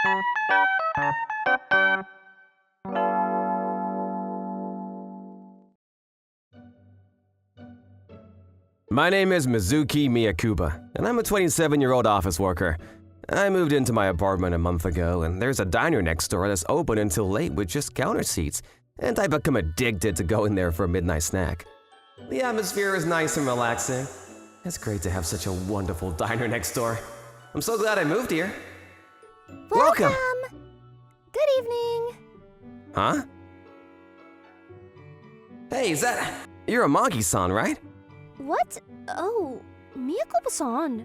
My name is Mizuki Miyakuba, and I'm a 27-year-old office worker. I moved into my apartment a month ago, and there's a diner next door that's open until late with just counter seats, and I've become addicted to going there for a midnight snack. The atmosphere is nice and relaxing. It's great to have such a wonderful diner next door. I'm so glad I moved here. Welcome! Good evening! Huh? Hey, is that… You're Amagi-san, right? What? Oh, Miyakuba-san.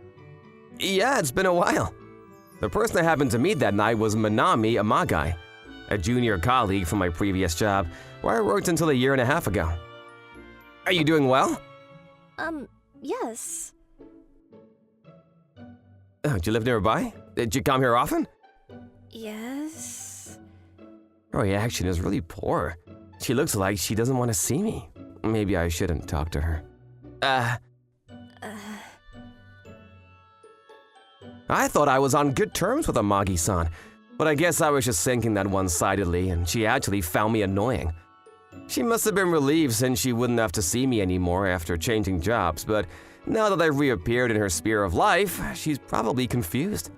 Yeah, it's been a while. The person I happened to meet that night was Manami Amagai, a junior colleague from my previous job, where I worked until a year and a half ago. Are you doing well? Yes. Oh, do you live nearby? Did you come here often? Yes. Her reaction is really poor. She looks like she doesn't want to see me. Maybe I shouldn't talk to her. I thought I was on good terms with Amagi-san, but I guess I was just thinking that one-sidedly, and she actually found me annoying. She must have been relieved since she wouldn't have to see me anymore after changing jobs, but now that I've reappeared in her sphere of life, she's probably confused.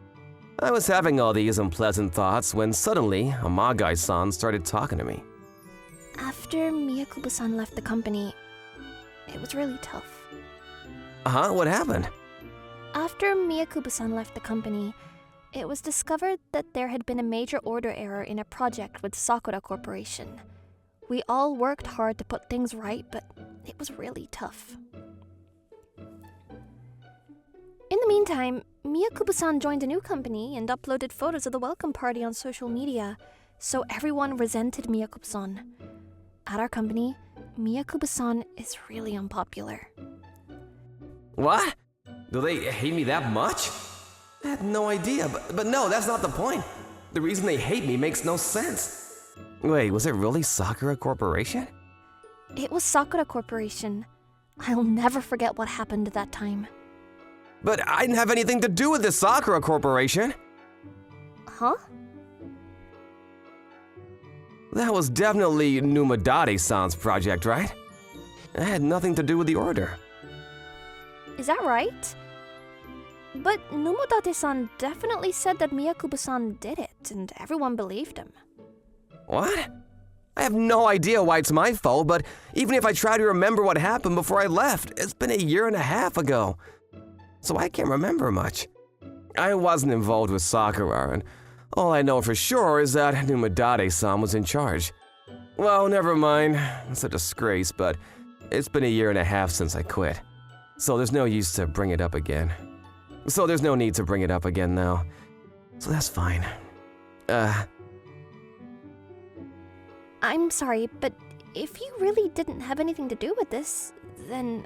I was having all these unpleasant thoughts when suddenly Amagai-san started talking to me. After Miyakuba-san left the company, it was really tough. Huh? What happened? After Miyakuba-san left the company, it was discovered that there had been a major order error in a project with Sakura Corporation. We all worked hard to put things right, but it was really tough. In the meantime, Miyakuba-san joined a new company and uploaded photos of the welcome party on social media, so everyone resented Miyakuba-san. At our company, Miyakuba-san is really unpopular. What? Do they hate me that much? I had no idea, but no, that's not the point. The reason they hate me makes no sense. Wait, was it really Sakura Corporation? It was Sakura Corporation. I'll never forget what happened at that time. But I didn't have anything to do with the Sakura Corporation. Huh? That was definitely Numadare-san's project, right? I had nothing to do with the order. Is that right? But Numodate-san definitely said that Miyakuba-san did it, and everyone believed him. What? I have no idea why it's my fault, but even if I try to remember what happened before I left, it's been a year and a half ago. So I can't remember much. I wasn't involved with Sakura, and all I know for sure is that Numadare-san was in charge. Well, never mind. It's a disgrace, but it's been a year and a half since I quit. So there's no use to bring it up again. So there's no need to bring it up again now. So that's fine. I'm sorry, but if you really didn't have anything to do with this, then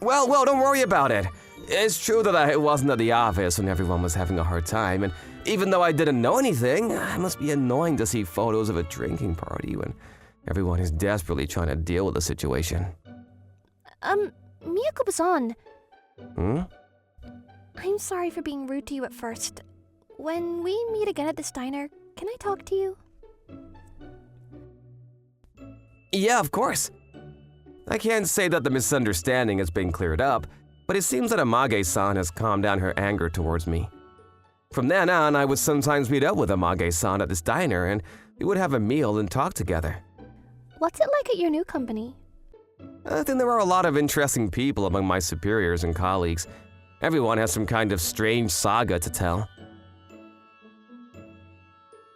Well, don't worry about it. It's true that I wasn't at the office when everyone was having a hard time, and even though I didn't know anything, it must be annoying to see photos of a drinking party when everyone is desperately trying to deal with the situation. Miyakuba-san. Hmm? I'm sorry for being rude to you at first. When we meet again at this diner, can I talk to you? Yeah, of course. I can't say that the misunderstanding has been cleared up, but it seems that Amage-san has calmed down her anger towards me. From then on, I would sometimes meet up with Amage-san at this diner, and we would have a meal and talk together. What's it like at your new company? I think there are a lot of interesting people among my superiors and colleagues. Everyone has some kind of strange saga to tell.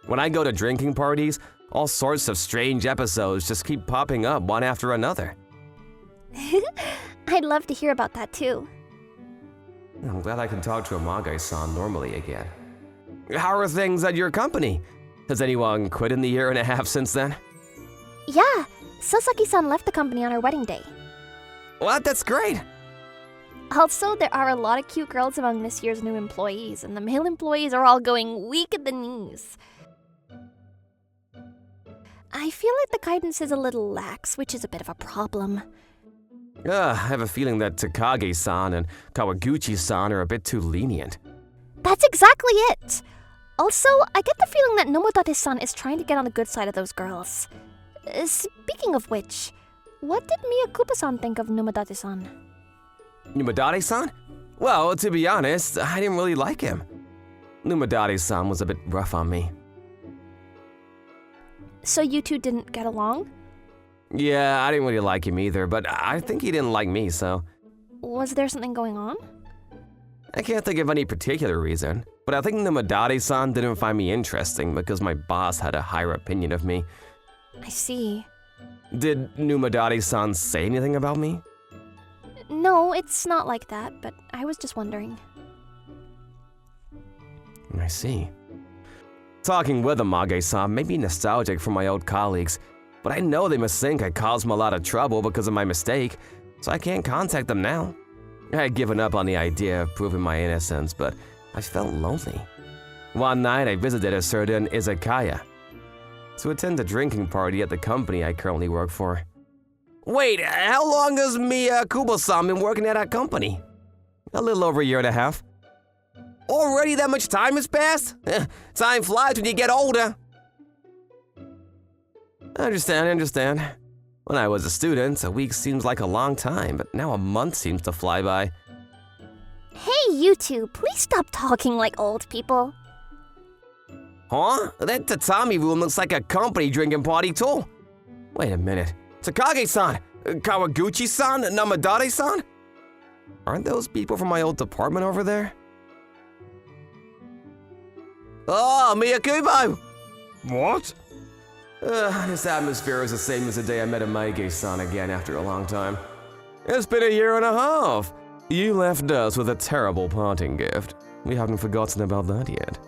When I go to drinking parties, all sorts of strange episodes just keep popping up one after another. I'd love to hear about that too. I'm glad I can talk to Amage-san normally again. How are things at your company? Has anyone quit in the year and a half since then? Yeah, Sasaki-san left the company on our wedding day. What? That's great! Also, there are a lot of cute girls among this year's new employees, and the male employees are all going weak at the knees. I feel like the guidance is a little lax, which is a bit of a problem. I have a feeling that Takage-san and Kawaguchi-san are a bit too lenient. That's exactly it! Also, I get the feeling that Nomodate-san is trying to get on the good side of those girls. Speaking of which, what did Miyakuba-san think of Nomodate-san? Numadare-san? Well, to be honest, I didn't really like him. Numadare-san was a bit rough on me. So you two didn't get along? Yeah, I didn't really like him either, but I think he didn't like me, so... Was there something going on? I can't think of any particular reason, but I think Numadare-san didn't find me interesting because my boss had a higher opinion of me. I see. Did Numadare-san say anything about me? No, it's not like that, but I was just wondering. I see. Talking with Amage-san made me nostalgic for my old colleagues, but I know they must think I caused them a lot of trouble because of my mistake, so I can't contact them now. I had given up on the idea of proving my innocence, but I felt lonely. One night I visited a certain izakaya to attend a drinking party at the company I currently work for. Wait, how long has Miyakuba-san been working at that company? A little over a year and a half. Already that much time has passed? Time flies when you get older. I understand. When I was a student, a week seems like a long time, but now a month seems to fly by. Hey, you two, please stop talking like old people. Huh? That tatami room looks like a company drinking party too. Wait a minute. Takage-san, Kawaguchi-san, Namadare-san? Aren't those people from my old department over there? Oh, Miyakubo! What? This atmosphere is the same as the day I met Amage-san again after a long time. It's been a year and a half. You left us with a terrible parting gift. We haven't forgotten about that yet.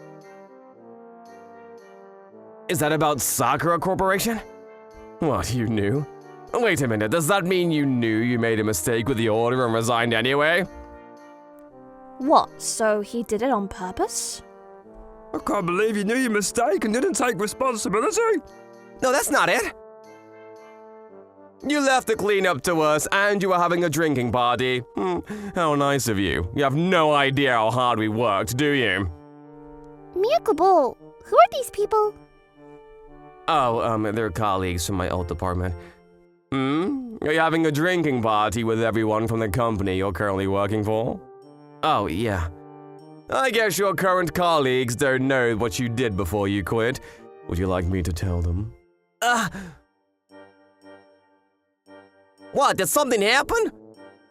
Is that about Sakura Corporation? What, you knew? Wait a minute, does that mean you knew you made a mistake with the order and resigned anyway? What, so he did it on purpose? I can't believe you knew your mistake and didn't take responsibility. No, that's not it. You left the cleanup to us and you were having a drinking party. How nice of you. You have no idea how hard we worked, do you? Miyakubo, who are these people? Oh, they're colleagues from my old department. Are you having a drinking party with everyone from the company you're currently working for? Oh, yeah. I guess your current colleagues don't know what you did before you quit. Would you like me to tell them? What, did something happen?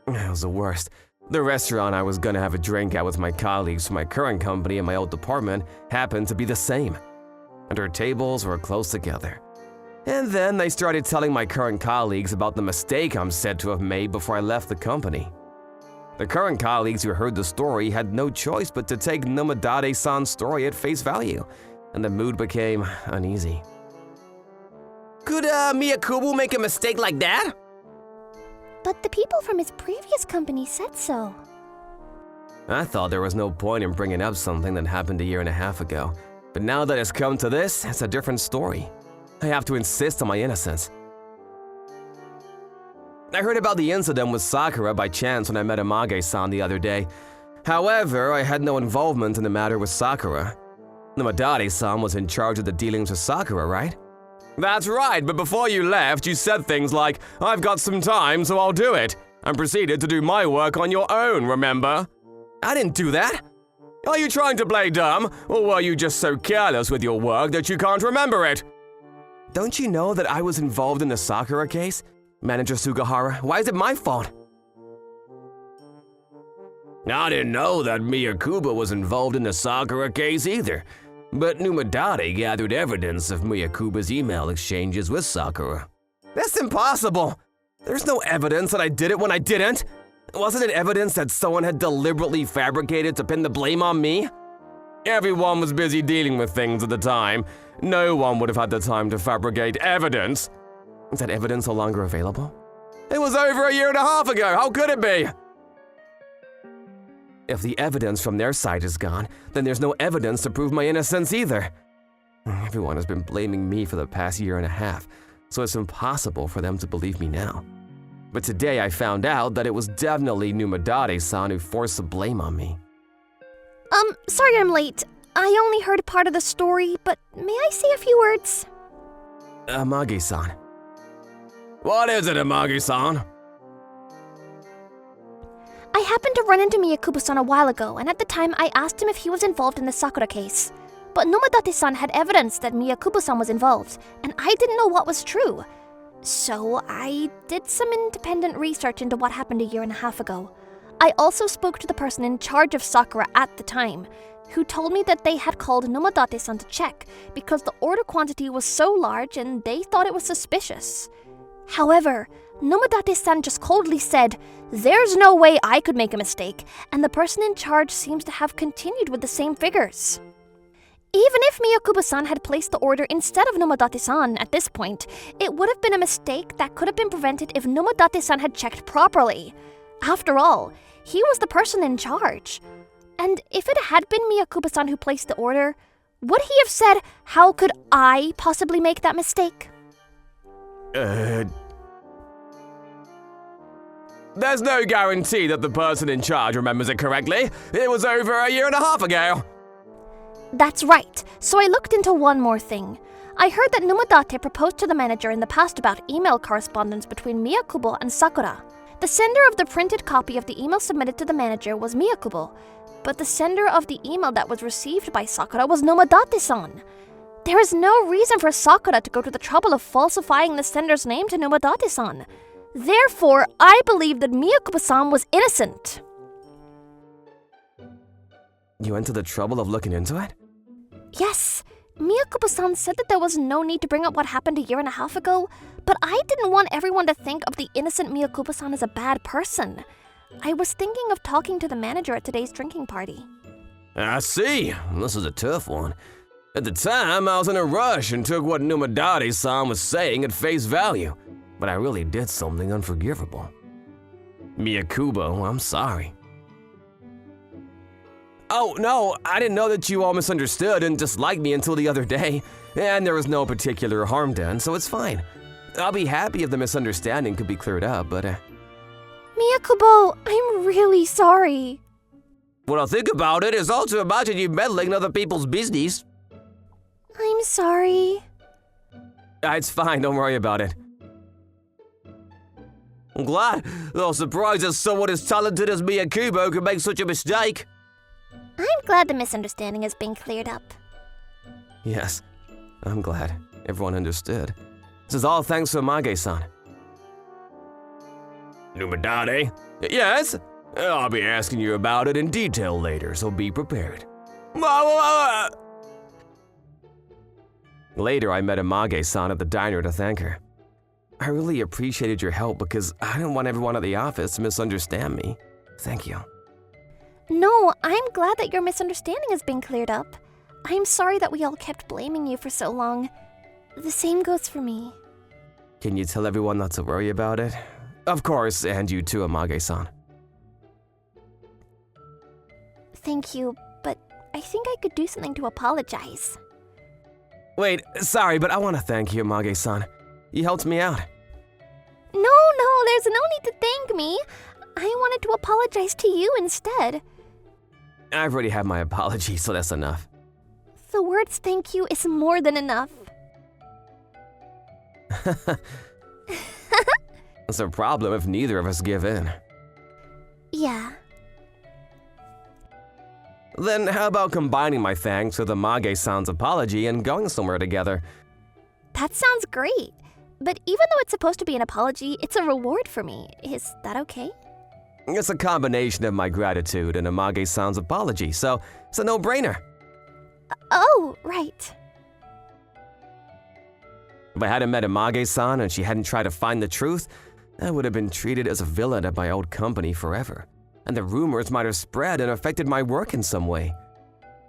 It was the worst. The restaurant I was gonna have a drink at with my colleagues from my current company and my old department happened to be the same. And our tables were close together. And then they started telling my current colleagues about the mistake I'm said to have made before I left the company. The current colleagues who heard the story had no choice but to take Nomadare-san's story at face value, and the mood became uneasy. Could Miyakubo make a mistake like that? But the people from his previous company said so. I thought there was no point in bringing up something that happened a year and a half ago, but now that it's come to this, it's a different story. I have to insist on my innocence. I heard about the incident with Sakura by chance when I met Amage-san the other day. However, I had no involvement in the matter with Sakura. Namadare-san was in charge of the dealings with Sakura, right? That's right, but before you left, you said things like, "I've got some time, so I'll do it," and proceeded to do my work on your own, remember? I didn't do that. Are you trying to play dumb, or were you just so careless with your work that you can't remember it? Don't you know that I was involved in the Sakura case? Manager Sugahara, why is it my fault? I didn't know that Miyakuba was involved in the Sakura case either, but Numadare gathered evidence of Miyakuba's email exchanges with Sakura. That's impossible! There's no evidence that I did it when I didn't! Wasn't it evidence that someone had deliberately fabricated to pin the blame on me? Everyone was busy dealing with things at the time. No one would have had the time to fabricate evidence. Is that evidence no longer available? It was over a year and a half ago, how could it be? If the evidence from their side is gone, then there's no evidence to prove my innocence either. Everyone has been blaming me for the past year and a half, so it's impossible for them to believe me now. But today I found out that it was definitely Numadare-san who forced the blame on me. Sorry I'm late. I only heard part of the story, but may I say a few words? Amagi-san. What is it, Amagi-san? I happened to run into Miyakubo-san a while ago, and at the time I asked him if he was involved in the Sakura case. But Nomadate-san had evidence that Miyakubo-san was involved, and I didn't know what was true. So I did some independent research into what happened a year and a half ago. I also spoke to the person in charge of Sakura at the time, who told me that they had called Nomadate-san to check because the order quantity was so large and they thought it was suspicious. However, Nomadate-san just coldly said, "There's no way I could make a mistake," and the person in charge seems to have continued with the same figures. Even if Miyakubo-san had placed the order instead of Nomadate-san at this point, it would have been a mistake that could have been prevented if Nomadate-san had checked properly. After all, he was the person in charge. And if it had been Miyakubo-san who placed the order, would he have said, "How could I possibly make that mistake?" There's no guarantee that the person in charge remembers it correctly. It was over a year and a half ago. That's right, so I looked into one more thing. I heard that Nomadate proposed to the manager in the past about email correspondence between Miyakubo and Sakura. The sender of the printed copy of the email submitted to the manager was Miyakubo, but the sender of the email that was received by Sakura was Nomadate-san. There is no reason for Sakura to go to the trouble of falsifying the sender's name to Nomadate-san. Therefore, I believe that Miyakubo-san was innocent. You went to the trouble of looking into it? Yes, Miyakubo-san said that there was no need to bring up what happened a year and a half ago, but I didn't want everyone to think of the innocent Miyakubo-san as a bad person. I was thinking of talking to the manager at today's drinking party. I see. This is a tough one. At the time, I was in a rush and took what Nomadate-san was saying at face value, but I really did something unforgivable. Miyakubo, I'm sorry. Oh, no, I didn't know that you all misunderstood and disliked me until the other day, and there was no particular harm done, so it's fine. I'll be happy if the misunderstanding could be cleared up, but Miyakubo, I'm really sorry. What I think about it is also imagine you meddling in other people's business. I'm sorry. It's fine, don't worry about it. I'm glad, though surprised that someone as talented as Miyakubo could make such a mistake. I'm glad the misunderstanding has been cleared up. Yes, I'm glad everyone understood. This is all thanks to Mage-san. Nomadate? Yes? I'll be asking you about it in detail later, so be prepared. Later, I met Amage-san at the diner to thank her. I really appreciated your help because I didn't want everyone at the office to misunderstand me. Thank you. No, I'm glad that your misunderstanding has been cleared up. I'm sorry that we all kept blaming you for so long. The same goes for me. Can you tell everyone not to worry about it? Of course, and you too, Amage-san. Thank you, but I think I could do something to apologize. Wait, sorry, but I want to thank you, Amage-san. You helped me out. No, there's no need to thank me. I wanted to apologize to you instead. I've already had my apology, so that's enough. The words thank you is more than enough. It's a problem if neither of us give in. Yeah. Then how about combining my thanks with Amage-san's apology and going somewhere together? That sounds great. But even though it's supposed to be an apology, it's a reward for me. Is that okay? It's a combination of my gratitude and Amage-san's apology, so it's a no-brainer. Oh, right. If I hadn't met Amage-san and she hadn't tried to find the truth, I would have been treated as a villain at my old company forever, and the rumors might have spread and affected my work in some way.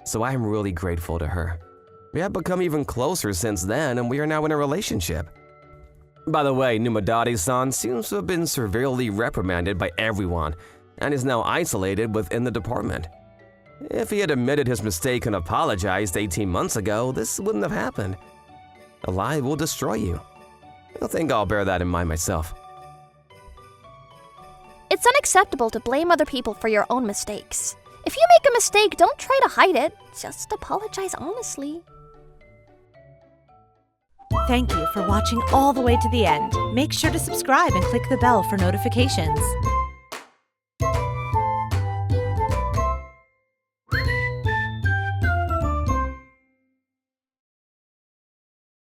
So I am really grateful to her. We have become even closer since then, and we are now in a relationship. By the way, Nomadate-san seems to have been severely reprimanded by everyone and is now isolated within the department. If he had admitted his mistake and apologized 18 months ago, this wouldn't have happened. A lie will destroy you. I think I'll bear that in mind myself. It's unacceptable to blame other people for your own mistakes. If you make a mistake, don't try to hide it. Just apologize honestly. Thank you for watching all the way to the end. Make sure to subscribe and click the bell for notifications.